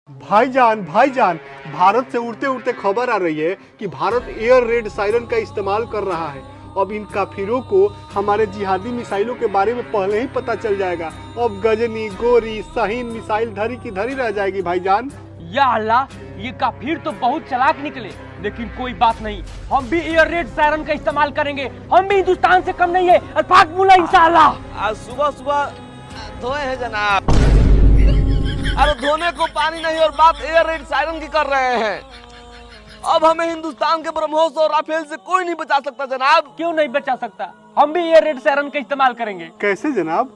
भाईजान, भारत से उड़ते उड़ते खबर आ रही है कि भारत एयर रेड सायरन का इस्तेमाल कर रहा है। अब इन काफिरों को हमारे जिहादी मिसाइलों के बारे में पहले ही पता चल जाएगा। अब गजनी, गोरी, शाहीन मिसाइल धरी की धरी रह जाएगी भाईजान। या अल्लाह, ये काफिर तो बहुत चालाक निकले, लेकिन कोई बात नहीं, हम भी एयर रेड सायरन का इस्तेमाल करेंगे। हम भी हिंदुस्तान से कम नहीं है। अल्फाक मुला इंशाअल्लाह। आज सुबह सुबह धोए हैं जनाब। अरे धोने को पानी नहीं और बात एयर रेड सायरन की कर रहे हैं। अब हमें हिंदुस्तान के ब्रह्मोस और राफेल से कोई नहीं बचा सकता जनाब। क्यों नहीं बचा सकता? हम भी एयर रेड सायरन का इस्तेमाल करेंगे। कैसे जनाब?